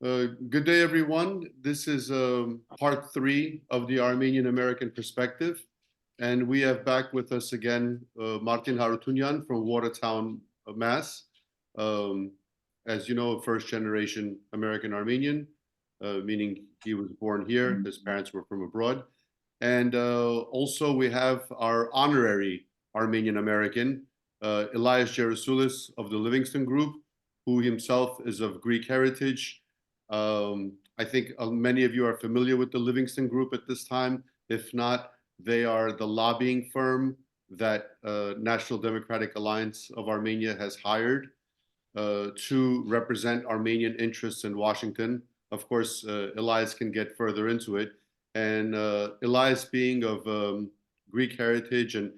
Good day, everyone. This is part 3 of the Armenian-American Perspective. And we have back with us again Martin Harutyunyan from Watertown, Mass. As you know, a first-generation American Armenian, meaning he was born here. His parents were from abroad. And also we have our honorary Armenian-American, Elias Gerasoulis of the Livingston Group, who himself is of Greek heritage. I think many of you are familiar with the Livingston Group at this time. If not, they are the lobbying firm that National Democratic Alliance of Armenia has hired to represent Armenian interests in Washington. Of course, Elias can get further into it. And Elias, being of Greek heritage and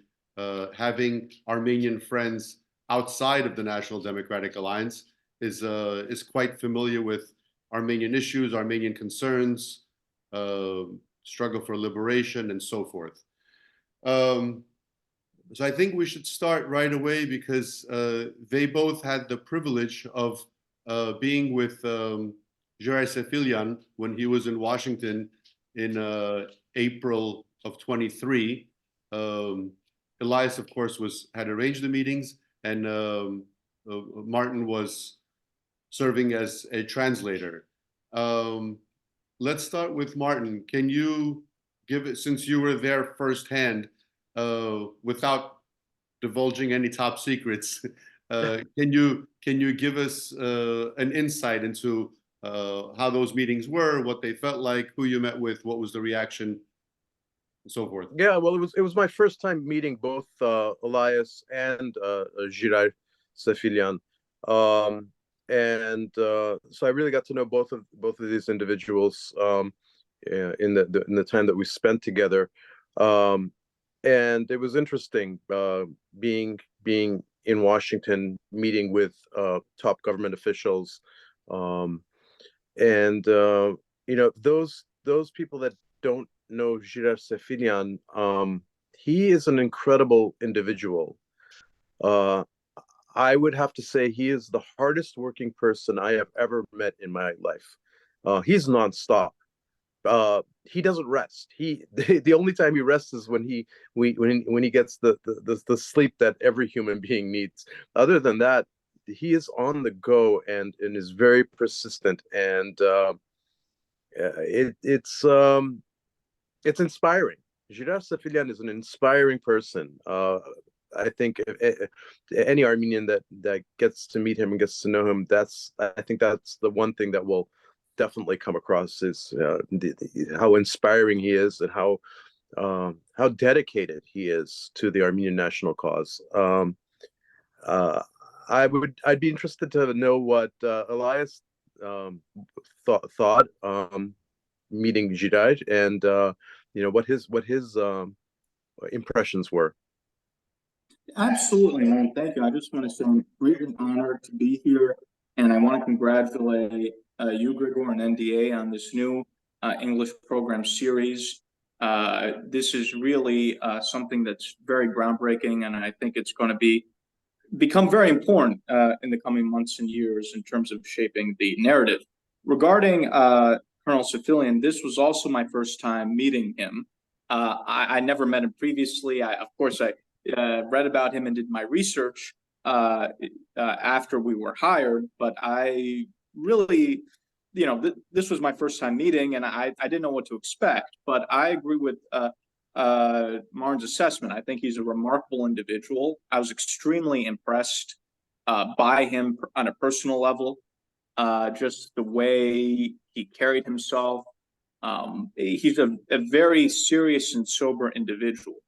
having Armenian friends outside of the National Democratic Alliance, is quite familiar with Armenian issues, Armenian concerns, struggle for liberation, and so forth. So I think we should start right away because they both had the privilege of being with Gerasoulis when he was in Washington in April of 23. Elias, of course, had arranged the meetings, and Martin was serving as a translator. Let's start with Martin. Can you give it, since you were there firsthand, without divulging any top secrets, can you give us an insight into how those meetings were, what they felt like, who you met with, what was the reaction, and so forth? Yeah, well, it was my first time meeting both Elias and Gerasoulis. So I really got to know both of these individuals in the time that we spent together, and it was interesting being in Washington, meeting with top government officials, and those people that don't know Gerasoulis, he is an incredible individual. I would have to say he is the hardest working person I have ever met in my life. He's nonstop. He doesn't rest. The only time he rests is when he gets the sleep that every human being needs. Other than that, he is on the go and is very persistent, and it's inspiring. Gerasoulis is an inspiring person. I think any Armenian that gets to meet him and gets to know him, I think that's the one thing that will definitely come across is how inspiring he is and how dedicated he is to the Armenian national cause. I'd be interested to know what Elias thought meeting Giray, and what his impressions were. Absolutely, man. Thank you. I just want to say I'm greatly honored to be here, and I want to congratulate you, Grigor, and NDA on this new English program series. This is really something that's very groundbreaking, and I think it's going to become very important in the coming months and years in terms of shaping the narrative. Regarding Colonel Sefilian, this was also my first time meeting him. I never met him previously. Of course, I read about him and did my research after we were hired, but I really, this was my first time meeting, and I didn't know what to expect. But I agree with Martin's assessment. I think he's a remarkable individual. I was extremely impressed by him on a personal level, just the way he carried himself. He's a very serious and sober individual.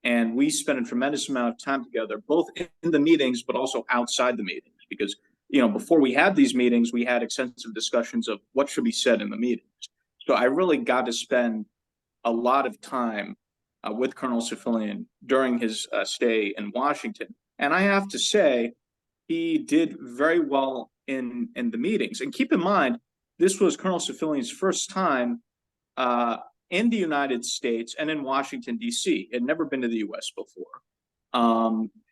And we spent a tremendous amount of time together, both in the meetings, but also outside the meetings, because, before we had these meetings, we had extensive discussions of what should be said in the meetings. So I really got to spend a lot of time with Colonel Sefilian during his stay in Washington. And I have to say, he did very well in the meetings. And keep in mind, this was Colonel Sefilian's first time in the United States and in Washington, D.C. Had never been to the U.S. before.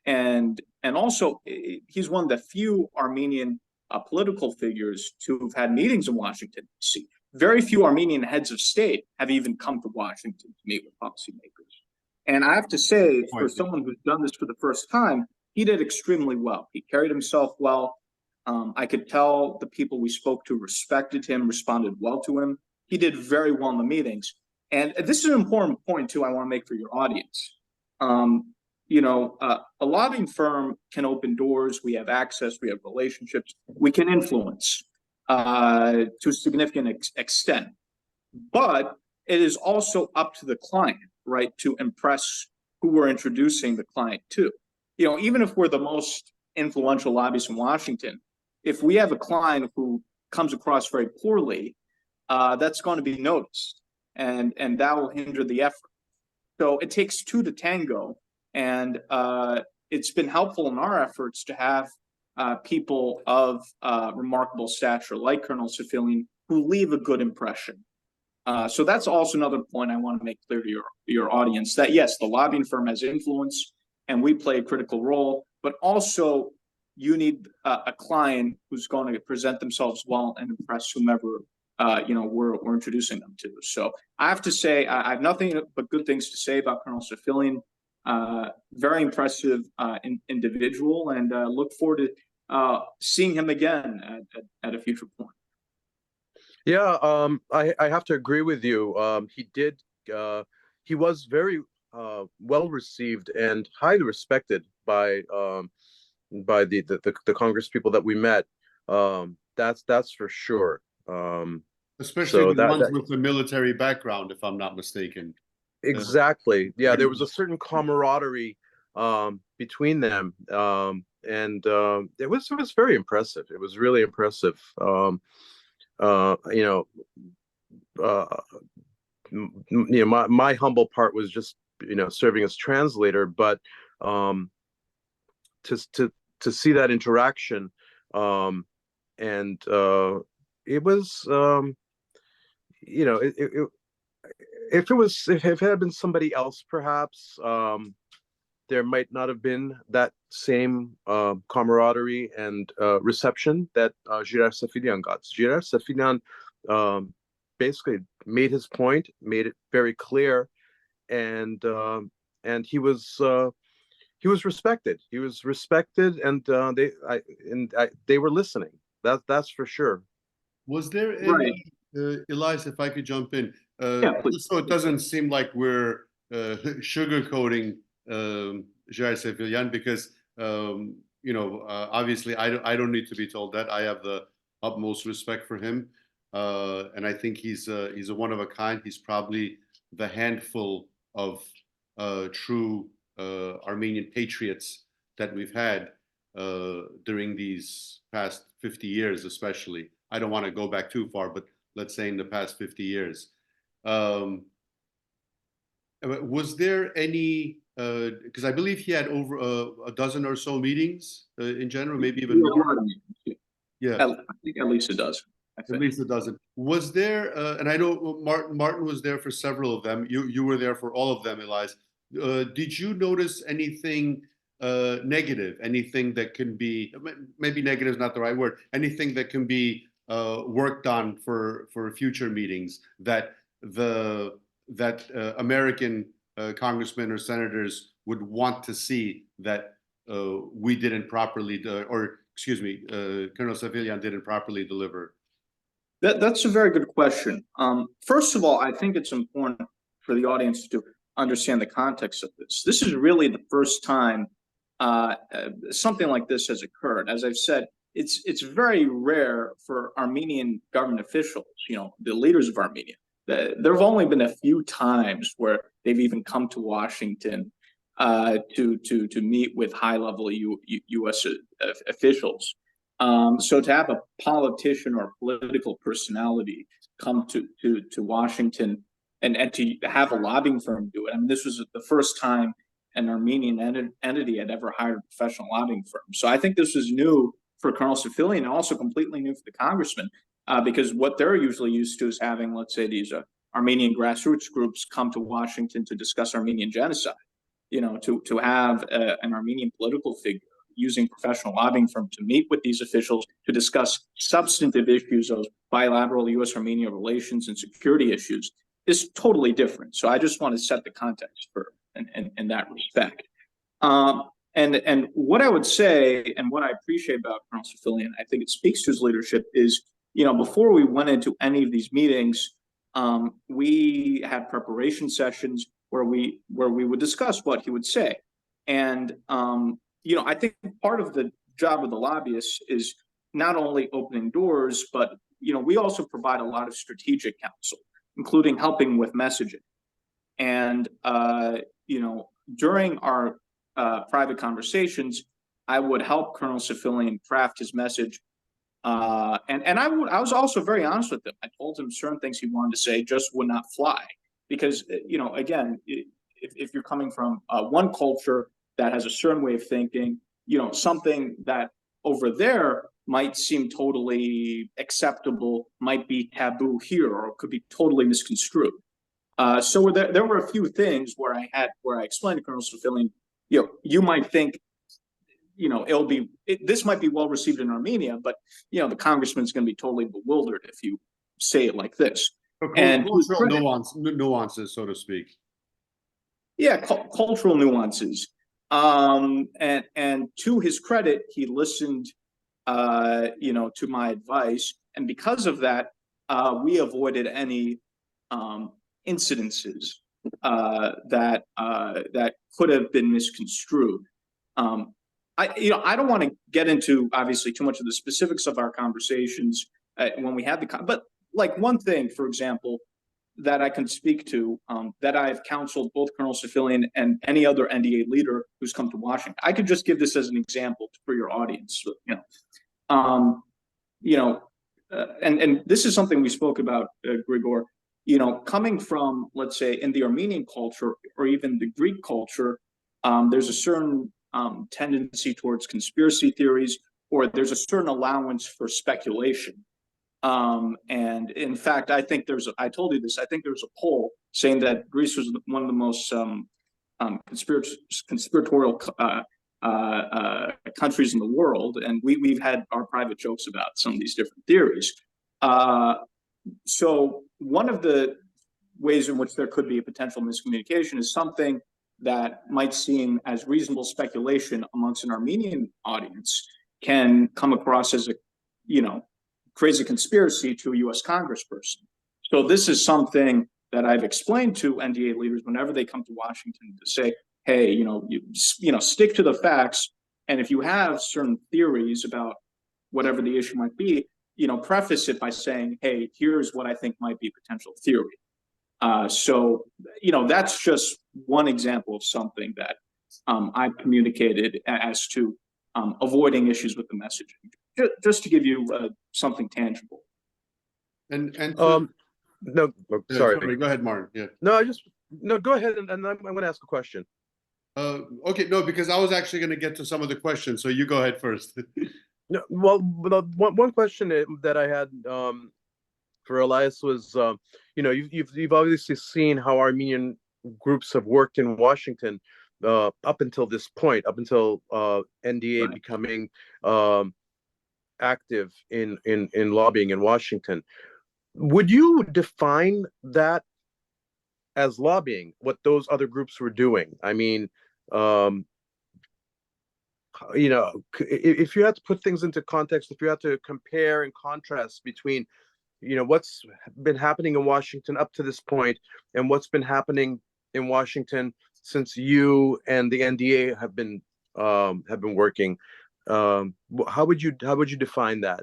And also, he's one of the few Armenian political figures to have had meetings in Washington, D.C. Very few Armenian heads of state have even come to Washington to meet with policymakers. And I have to say, for someone who's done this for the first time, he did extremely well. He carried himself well. I could tell the people we spoke to respected him, responded well to him. He did very well in the meetings. And this is an important point, too, I want to make for your audience. A lobbying firm can open doors. We have access. We have relationships. We can influence to a significant extent. But it is also up to the client, right, to impress who we're introducing the client to. Even if we're the most influential lobbyists in Washington, if we have a client who comes across very poorly, that's going to be noticed, and that will hinder the effort. So it takes two to tango, and it's been helpful in our efforts to have people of remarkable stature like Colonel Safilian who leave a good impression. So that's also another point I want to make clear to your audience, that yes, the lobbying firm has influence and we play a critical role, but also you need a client who's going to present themselves well and impress whomever we're introducing them to. So I have to say, I have nothing but good things to say about Colonel Safilian. Very impressive individual, and look forward to seeing him again at a future point. Yeah, I have to agree with you. He was very well received and highly respected by the Congress people that we met. That's for sure. Especially the ones with the military background, if I'm not mistaken. Exactly. Yeah, there was a certain camaraderie between them, and it was very impressive. It was really impressive. My humble part was just serving as translator, but to see that interaction, and it was if it had been somebody else, perhaps there might not have been that same camaraderie and reception that Gerasoulis got. Gerasoulis basically made his point, made it very clear, and he was respected. He was respected, and they were listening. That's for sure. Was there any, Elias, if I could jump in, so it doesn't seem like we're sugarcoating Gerasoulis, because obviously I don't need to be told that. I have the utmost respect for him, and I think he's a one of a kind. He's probably the handful of true Armenian patriots that we've had during these past 50 years, especially. I don't want to go back too far, but let's say in the past 50 years. Was there any, because I believe he had over a dozen or so meetings in general, maybe even more. Yeah, I think at least a dozen. At least a dozen. Was there, and I know Martin was there for several of them. You were there for all of them, Elias. Did you notice anything negative? Anything that can be, maybe negative is not the right word, anything that can be worked on for future meetings that American congressmen or senators would want to see that we didn't properly, or excuse me, Colonel Safilian didn't properly deliver? That's a very good question. First of all, I think it's important for the audience to understand the context of this. This is really the first time something like this has occurred. As I've said, it's very rare for Armenian government officials, the leaders of Armenia. There have only been a few times where they've even come to Washington to meet with high-level U.S. officials. So to have a politician or a political personality come to Washington and to have a lobbying firm do it, I mean, this was the first time an Armenian entity had ever hired a professional lobbying firm. So I think this was new for Colonel Safilian, and also completely new for the congressman, because what they're usually used to is having, let's say, these Armenian grassroots groups come to Washington to discuss Armenian genocide. To have an Armenian political figure using professional lobbying firm to meet with these officials to discuss substantive issues of bilateral U.S.-Armenia relations and security issues is totally different. So I just want to set the context for in that respect. And what I would say, and what I appreciate about Colonel Safilian, I think it speaks to his leadership, is, before we went into any of these meetings, we had preparation sessions where we would discuss what he would say. And, I think part of the job of the lobbyists is not only opening doors, but, we also provide a lot of strategic counsel, including helping with messaging. And, during our private conversations, I would help Colonel Safilian craft his message. And I was also very honest with him. I told him certain things he wanted to say just would not fly. Because, again, if you're coming from one culture that has a certain way of thinking, something that over there might seem totally acceptable might be taboo here, or could be totally misconstrued. So there were a few things where I explained to Colonel Safilian, you might think, this might be well received in Armenia, but the congressman's going to be totally bewildered if you say it like this. And cultural nuances, so to speak. Yeah, cultural nuances. And to his credit, he listened, to my advice, and because of that, we avoided any incidences that could have been misconstrued. I don't want to get into obviously too much of the specifics of our conversations when we had but like one thing, for example, that I can speak to, that I've counseled both Colonel Safilian and any other NDA leader who's come to Washington. I could just give this as an example for your audience. And this is something we spoke about, Grigor. Coming from, let's say, in the Armenian culture or even the Greek culture, there's a certain tendency towards conspiracy theories, or there's a certain allowance for speculation. And in fact, I think I told you this, I think there's a poll saying that Greece was one of the most conspiratorial countries in the world. And we've had our private jokes about some of these different theories. So one of the ways in which there could be a potential miscommunication is something that might seem as reasonable speculation amongst an Armenian audience can come across as a, crazy conspiracy to a U.S. congressperson. So this is something that I've explained to NDA leaders whenever they come to Washington to say, hey, stick to the facts. And if you have certain theories about whatever the issue might be, preface it by saying, hey, here's what I think might be a potential theory. So, that's just one example of something that I've communicated as to avoiding issues with the messaging, just to give you something tangible. And no, sorry. Go ahead, Martin. Yeah. No, go ahead, and I'm going to ask a question. Okay, no, because I was actually going to get to some of the questions, so you go ahead first. No, well, one question that I had for Elias was, you've obviously seen how Armenian groups have worked in Washington up until this point, up until NDA right. becoming active in lobbying in Washington. Would you define that as lobbying, what those other groups were doing? I mean, if you had to put things into context, if you had to compare and contrast between, what's been happening in Washington up to this point and what's been happening in Washington since you and the NDA have been working, how would you define that?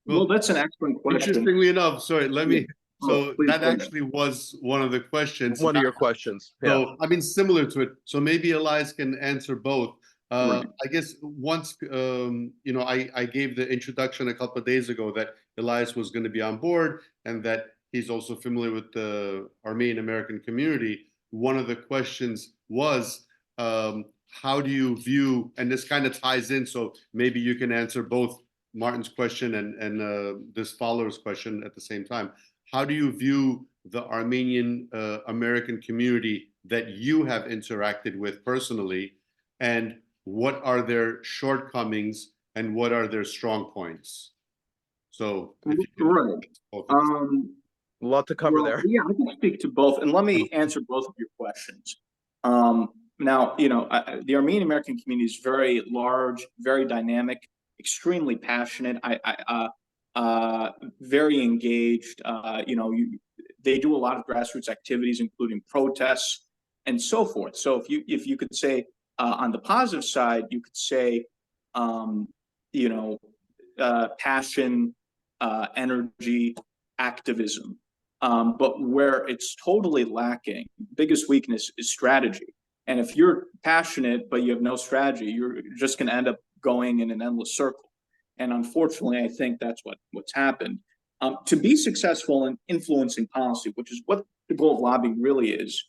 Well, that's an excellent question. Interestingly enough, sorry, let me. So that actually was one of the questions. One of your questions. Yeah. So I mean, similar to it. So maybe Elias can answer both. Right. I guess once I gave the introduction a couple of days ago that Elias was going to be on board and that he's also familiar with the Armenian-American community. One of the questions was, how do you view, and this kind of ties in, so maybe you can answer both Martin's question and this follower's question at the same time. How do you view the Armenian American community that you have interacted with personally, and what are their shortcomings and what are their strong points? So, if you can Right. focus. A lot to cover Well, there. yeah, I can speak to both, and let me answer both of your questions. Now, the Armenian American community is very large, very dynamic, extremely passionate. Very engaged. They do a lot of grassroots activities, including protests and so forth. So, if you could say on the positive side, you could say, passion, energy, activism. But where it's totally lacking, biggest weakness is strategy. And if you're passionate but you have no strategy, you're just going to end up going in an endless circle. And unfortunately, I think that's what's happened. To be successful in influencing policy, which is what the goal of lobbying really is,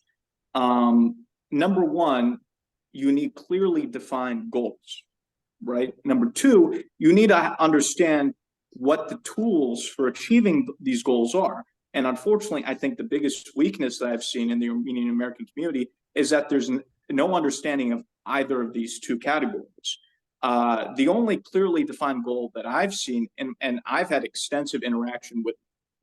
number one, you need clearly defined goals, right? Number two, you need to understand what the tools for achieving these goals are. And unfortunately, I think the biggest weakness that I've seen in the Armenian American community is that there's no understanding of either of these two categories. The only clearly defined goal that I've seen, and I've had extensive interaction with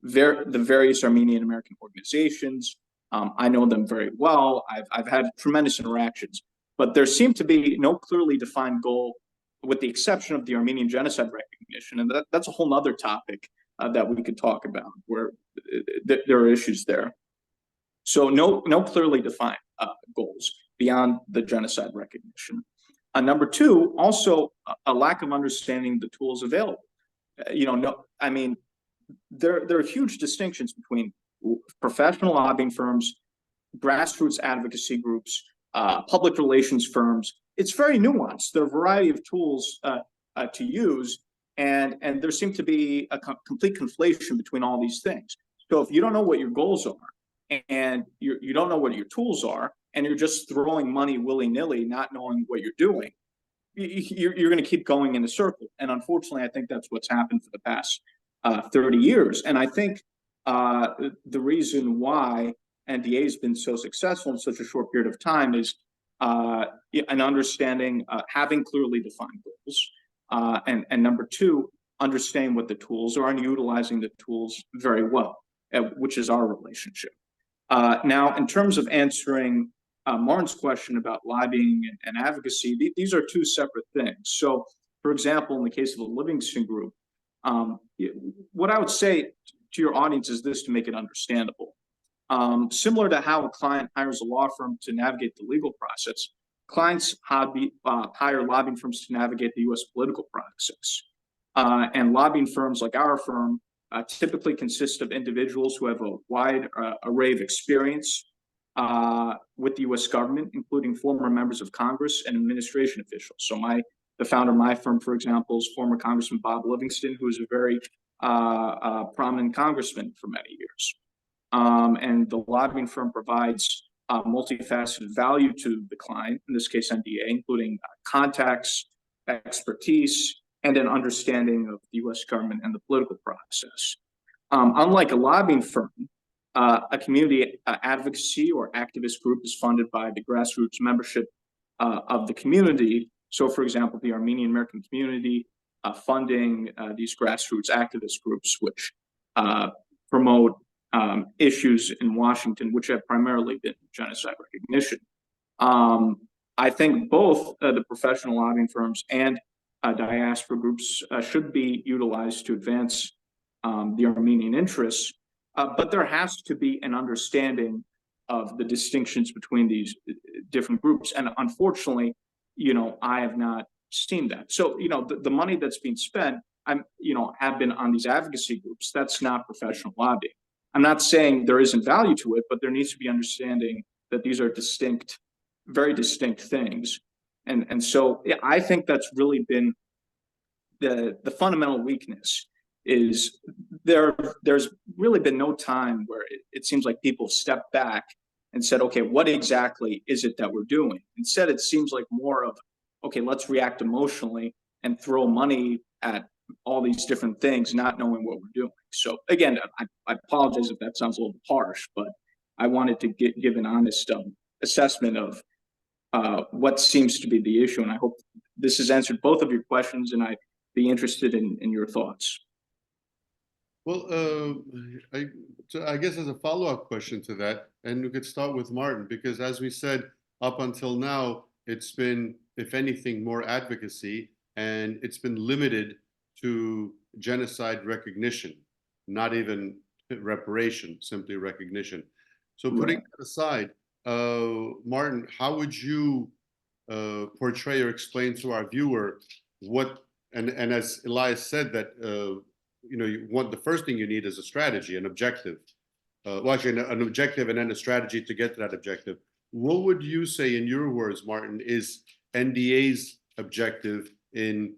the various Armenian American organizations. I know them very well. I've had tremendous interactions, but there seemed to be no clearly defined goal, with the exception of the Armenian genocide recognition. And that's a whole nother topic that we could talk about, where there are issues there. So no clearly defined goals beyond the genocide recognition. Number two, also a lack of understanding the tools available. There are huge distinctions between professional lobbying firms, grassroots advocacy groups, public relations firms. It's very nuanced. There are a variety of tools to use, and there seems to be a complete conflation between all these things. So if you don't know what your goals are, and you don't know what your tools are, and you're just throwing money willy-nilly, not knowing what you're doing, you're going to keep going in a circle. And unfortunately, I think that's what's happened for the past 30 years. And I think the reason why NDA has been so successful in such a short period of time is an understanding, having clearly defined goals, and number two, understanding what the tools are and utilizing the tools very well, which is our relationship. Now, in terms of answering Martin's question about lobbying and advocacy, these are two separate things. So, for example, in the case of the Livingston Group, what I would say to your audience is this, to make it understandable. Similar to how a client hires a law firm to navigate the legal process, clients hire lobbying firms to navigate the U.S. political process. And lobbying firms like our firm typically consist of individuals who have a wide array of experience with the U.S. government, including former members of Congress and administration officials. So the founder of my firm, for example, is former Congressman Bob Livingston, who is a very prominent congressman for many years. And the lobbying firm provides multifaceted value to the client, in this case NDA, including contacts, expertise, and an understanding of the U.S. government and the political process. Unlike a lobbying firm, a community advocacy or activist group is funded by the grassroots membership of the community. So, for example, the Armenian-American community funding these grassroots activist groups, which promote issues in Washington, which have primarily been genocide recognition. I think both the professional lobbying firms and diaspora groups should be utilized to advance the Armenian interests, but there has to be an understanding of the distinctions between these different groups. And unfortunately, I have not seen that. So, the money that's being spent, have been on these advocacy groups. That's not professional lobbying. I'm not saying there isn't value to it, but there needs to be understanding that these are distinct, very distinct things. And so I think that's really been the fundamental weakness, is there's really been no time where it seems like people stepped back and said, okay, what exactly is it that we're doing? Instead, it seems like more of, okay, let's react emotionally and throw money at all these different things, not knowing what we're doing. So again, I apologize if that sounds a little harsh, but I wanted to give an honest assessment of what seems to be the issue. And I hope this has answered both of your questions, and I'd be interested in your thoughts. Well, I guess as a follow-up question to that, and we could start with Martin, because as we said, up until now, it's been, if anything, more advocacy, and it's been limited to genocide recognition, not even reparation, simply recognition. So putting that aside, Martin, how would you portray or explain to our viewer what, and as Elias said, that the first thing you need is a strategy, an objective. Well, actually, an objective and then a strategy to get to that objective. What would you say, in your words, Martin, is NDA's objective in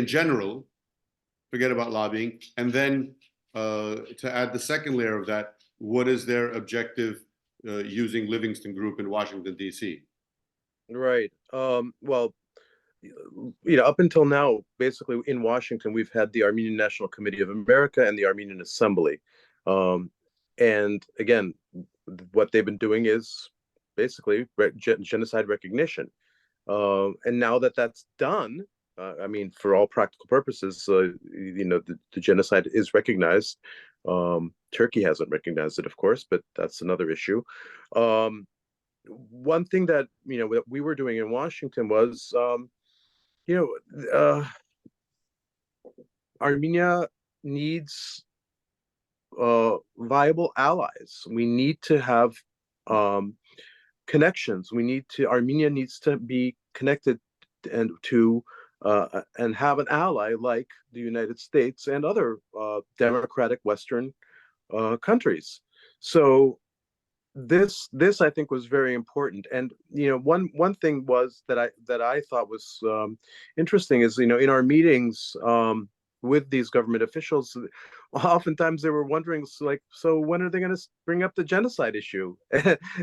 general? Forget about lobbying, and then to add the second layer of that, what is their objective using Livingston Group in Washington, D.C.? Right. Well, up until now, basically in Washington, we've had the Armenian National Committee of America and the Armenian Assembly. And again, what they've been doing is basically genocide recognition. And now that that's done, I mean, for all practical purposes, the genocide is recognized. Turkey hasn't recognized it, of course, but that's another issue. One thing that that we were doing in Washington was, Armenia needs viable allies. We need to have connections. Armenia needs to be connected and have an ally like the United States and other democratic Western countries. So this I think was very important. And one thing was that I thought was interesting is in our meetings with these government officials, oftentimes they were wondering, like, so when are they going to bring up the genocide issue?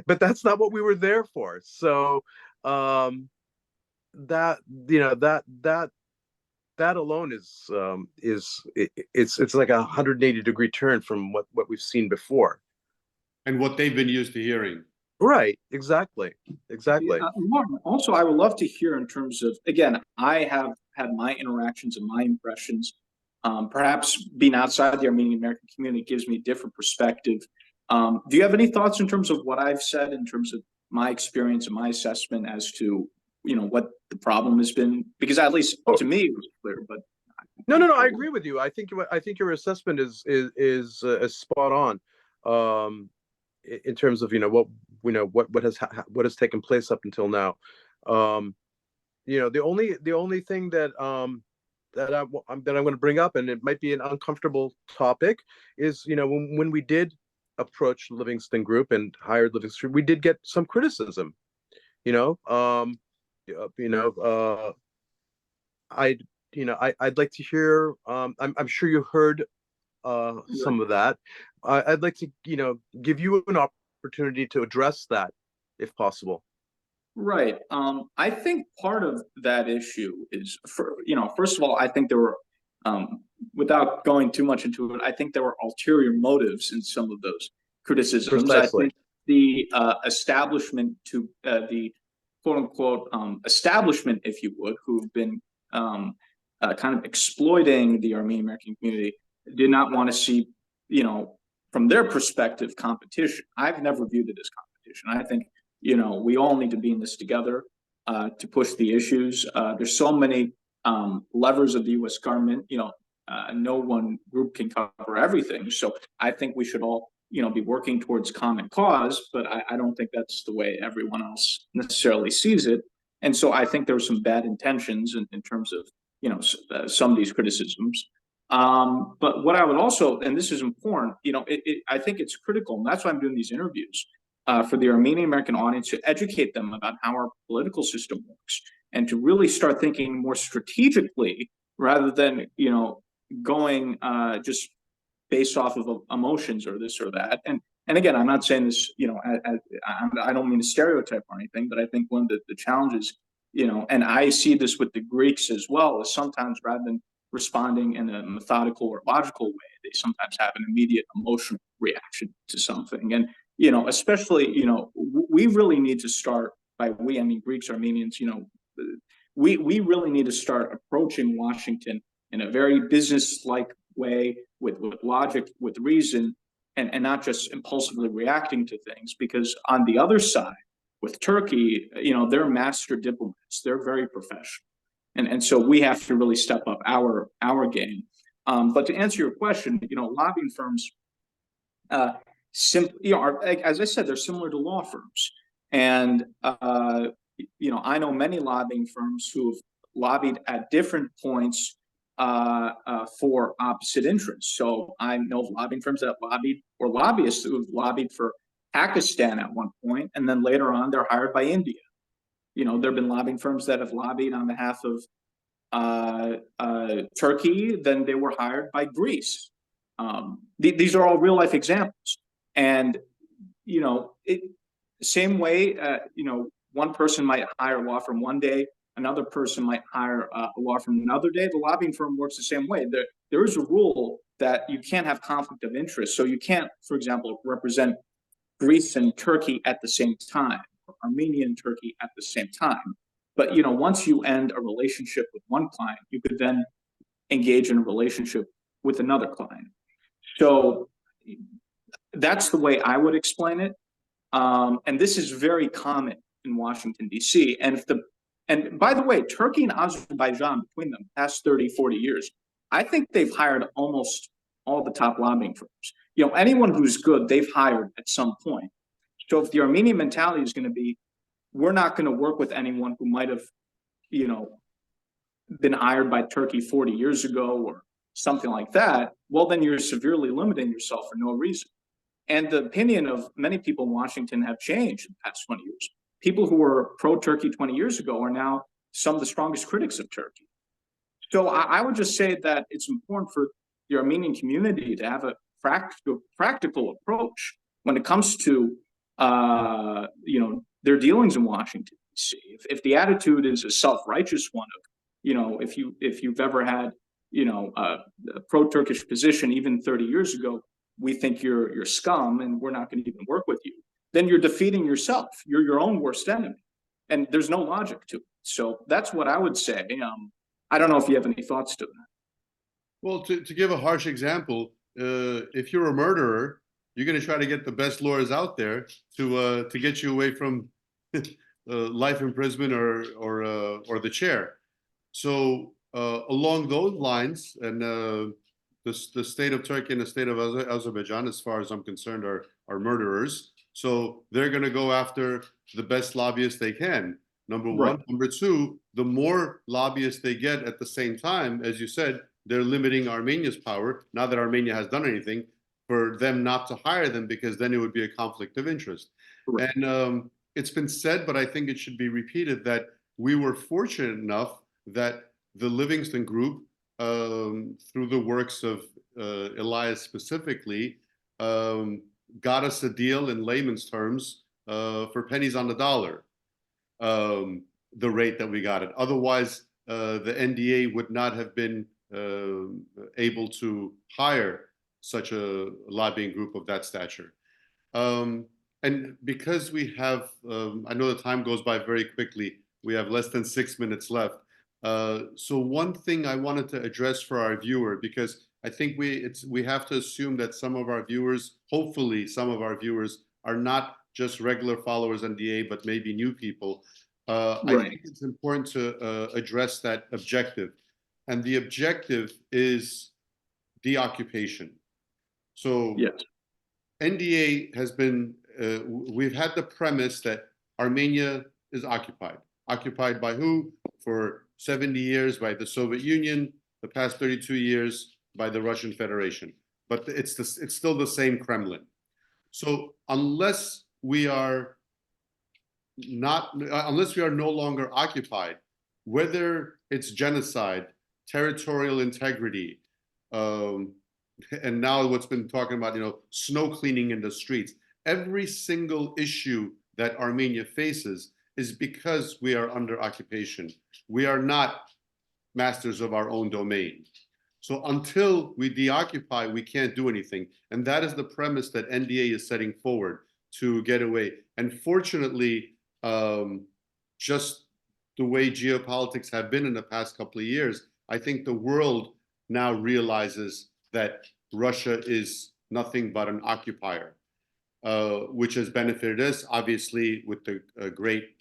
But that's not what we were there for. So that alone is it's like a 180-degree turn from what we've seen before. And what they've been used to hearing. Right, exactly. Martin, also, I would love to hear in terms of, again, I have had my interactions and my impressions. Perhaps being outside the Armenian-American community gives me a different perspective. Do you have any thoughts in terms of what I've said, in terms of my experience and my assessment as to, what the problem has been? Because at least to me, it was clear, but. No, I agree with you. I think your assessment is spot on. In terms of what has taken place up until now. The only thing that I'm going to bring up, and it might be an uncomfortable topic, is when we did approach Livingston Group and hired Livingston, we did get some criticism. I'd like to hear. I'm sure you heard some of that. I'd like to give you an opportunity to address that, if possible. Right. I think part of that issue is, first of all, I think there were, without going too much into it, I think there were ulterior motives in some of those criticisms. Precisely. I think the establishment, to the quote unquote establishment, if you would, who've been kind of exploiting the Armenian-American community, did not want to see, from their perspective, competition. I've never viewed it as competition. I think, we all need to be in this together to push the issues. There's so many levers of the U.S. government. No one group can cover everything. So I think we should all, be working towards common cause. But I don't think that's the way everyone else necessarily sees it. And so I think there were some bad intentions in terms of, some of these criticisms. But what I would also, and this is important, I think it's critical, and that's why I'm doing these interviews, for the Armenian-American audience, to educate them about how our political system works, and to really start thinking more strategically rather than, going just based off of emotions or this or that. And again, I'm not saying this, I don't mean to stereotype or anything, but I think one of the challenges, and I see this with the Greeks as well, is sometimes rather than responding in a methodical or logical way, they sometimes have an immediate emotional reaction to something. And, especially, we really need to start by we, I mean Greeks, Armenians, we really need to start approaching Washington in a very business-like way with logic, with reason, and not just impulsively reacting to things. Because on the other side, with Turkey, they're master diplomats. They're very professional. And so we have to really step up our game. But to answer your question, lobbying firms, simply, as I said, they're similar to law firms. And, I know many lobbying firms who've lobbied at different points for opposite interests. So I know of lobbying firms that have lobbied, or lobbyists who've lobbied for Pakistan at one point, and then later on they're hired by India. There have been lobbying firms that have lobbied on behalf of Turkey, then they were hired by Greece. These are all real life examples. And, same way, one person might hire a law firm one day, another person might hire a law firm another day. The lobbying firm works the same way. There is a rule that you can't have conflict of interest. So you can't, for example, represent Greece and Turkey at the same time, or Armenia and Turkey at the same time. But, once you end a relationship with one client, you could then engage in a relationship with another client. So that's the way I would explain it. And this is very common in Washington, D.C. And by the way, Turkey and Azerbaijan, between them, past 30, 40 years, I think they've hired almost all the top lobbying firms. Anyone who's good, they've hired at some point. So if the Armenian mentality is going to be, we're not going to work with anyone who might have, been hired by Turkey 40 years ago or something like that, well, then you're severely limiting yourself for no reason. And the opinion of many people in Washington have changed in the past 20 years. People who were pro-Turkey 20 years ago are now some of the strongest critics of Turkey. So I would just say that it's important for the Armenian community to have a practical approach when it comes to, their dealings in Washington, D.C. If the attitude is a self-righteous one of, if you've ever had, a pro-Turkish position even 30 years ago, we think you're scum and we're not going to even work with you, then you're defeating yourself. You're your own worst enemy. And there's no logic to it. So that's what I would say. I don't know if you have any thoughts to that. Well, to give a harsh example, if you're a murderer, you're going to try to get the best lawyers out there to get you away from life imprisonment or the chair. So along those lines, and the state of Turkey and the state of Azerbaijan, as far as I'm concerned, are murderers. So they're going to go after the best lobbyists they can. Number one. Right. Number two, the more lobbyists they get at the same time, as you said, they're limiting Armenia's power. Not that Armenia has done anything, for them not to hire them, because then it would be a conflict of interest. Right. And it's been said, but I think it should be repeated, that we were fortunate enough that the Livingston Group, through the works of Elias specifically, got us a deal in layman's terms for pennies on the dollar, the rate that we got it. Otherwise, the NDA would not have been able to hire such a lobbying group of that stature. And because we have, I know the time goes by very quickly, we have less than 6 minutes left. So one thing I wanted to address for our viewer, because I think we have to assume that some of our viewers, hopefully some of our viewers, are not just regular followers NDA, but maybe new people. Right. I think it's important to address that objective. And the objective is deoccupation. So yes. NDA has been, we've had the premise that Armenia is occupied by who? For 70 years by the Soviet Union, the past 32 years by the Russian Federation. But it's still the same Kremlin. So unless we are no longer occupied, whether it's genocide, territorial integrity, and now what's been talking about, snow cleaning in the streets, every single issue that Armenia faces is because we are under occupation. We are not masters of our own domain. So until we deoccupy, we can't do anything. And that is the premise that NDA is setting forward to get away. And fortunately, just the way geopolitics have been in the past couple of years, I think the world now realizes that Russia is nothing but an occupier, which has benefited us, obviously, with the great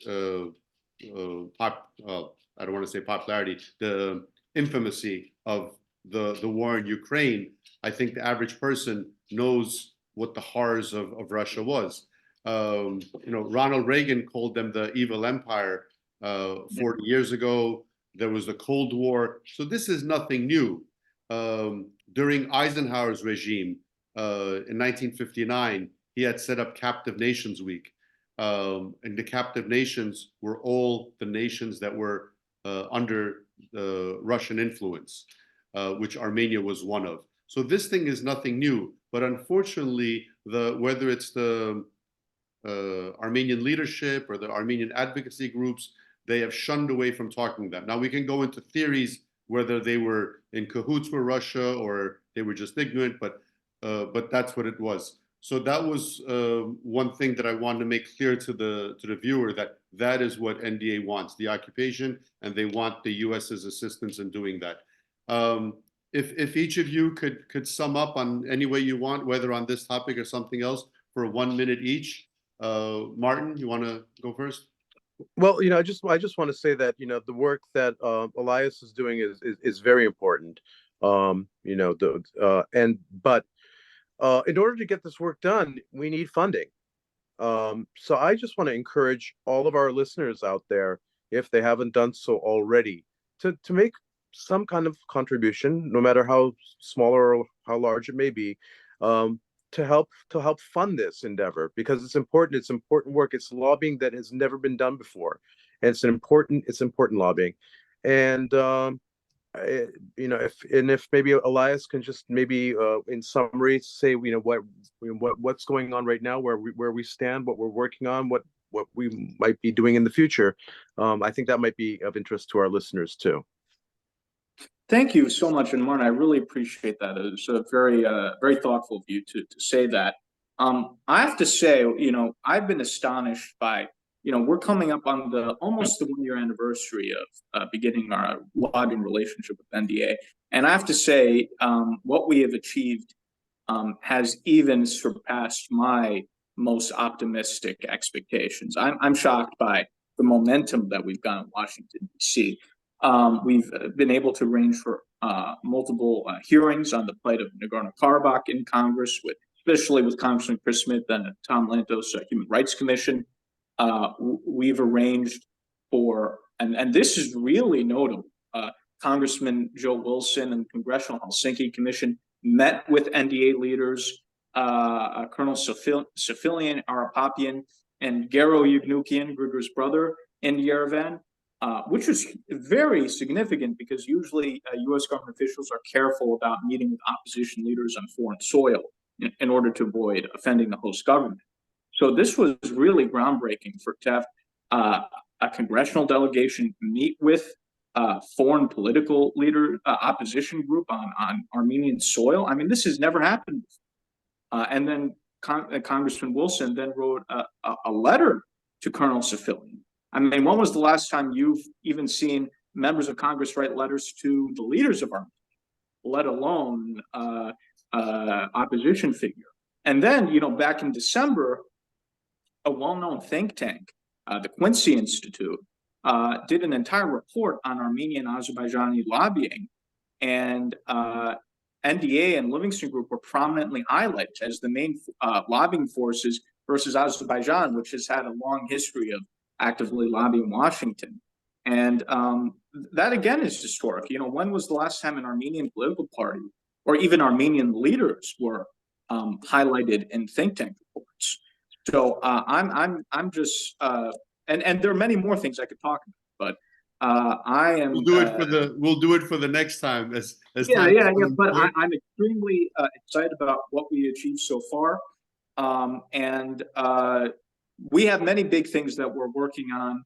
I don't want to say popularity, the infamousy of the war in Ukraine. I think the average person knows what the horrors of Russia was. Ronald Reagan called them the evil empire 40 years ago. There was the Cold War. So this is nothing new. During Eisenhower's regime in 1959, he had set up Captive Nations Week. And the captive nations were all the nations that were under Russian influence, which Armenia was one of. So this thing is nothing new. But unfortunately, whether it's the Armenian leadership or the Armenian advocacy groups, they have shunned away from talking that. Now we can go into theories whether they were in cahoots with Russia or they were just ignorant, but that's what it was. So that was one thing that I wanted to make clear to the viewer, that is what NDA wants, the occupation, and they want the US's assistance in doing that. If each of you could sum up on any way you want, whether on this topic or something else, for 1 minute each. Martin, you want to go first? Well, I just want to say that the work that Elias is doing is very important. But in order to get this work done, we need funding. So I just want to encourage all of our listeners out there, if they haven't done so already, to make some kind of contribution, no matter how small or how large it may be, to help fund this endeavor, because it's important work. It's lobbying that has never been done before, and it's important lobbying. And if maybe Elias can just maybe in summary say what's going on right now, where we stand, what we're working on, what we might be doing in the future. I think that might be of interest to our listeners too. Thank you so much, and Martin, I really appreciate that. It was a very, very thoughtful of you to say that. I have to say, I've been astonished by, we're coming up on almost the 1-year anniversary of beginning our lobbying relationship with NDA, and I have to say, what we have achieved has even surpassed my most optimistic expectations. I'm shocked by the momentum that we've got in Washington, D.C. We've been able to arrange for multiple hearings on the plight of Nagorno-Karabakh in Congress, especially with Congressman Chris Smith and Tom Lantos' Human Rights Commission. We've arranged for, and this is really notable, Congressman Joe Wilson and the Congressional Helsinki Commission met with NDA leaders, Colonel Safilian Arapapian and Gero Yevnukian, Grigor's brother, in Yerevan. Which is very significant because usually U.S. government officials are careful about meeting with opposition leaders on foreign soil in order to avoid offending the host government. So this was really groundbreaking to have a congressional delegation meet with foreign political leader, opposition group on Armenian soil. I mean, this has never happened before. And then Congressman Wilson then wrote a letter to Colonel Safilian. I mean, when was the last time you've even seen members of Congress write letters to the leaders of Armenia, let alone opposition figure? And then, back in December, a well-known think tank, the Quincy Institute, did an entire report on Armenian and Azerbaijani lobbying, and NDA and Livingston Group were prominently highlighted as the main lobbying forces versus Azerbaijan, which has had a long history of actively lobbying Washington. And that again is historic. When was the last time an Armenian political party or even Armenian leaders were highlighted in think tank reports? So I'm just and there are many more things I could talk about, but I am. We'll do it for the next time. Yeah. But I'm extremely excited about what we achieved so far, and we have many big things that we're working on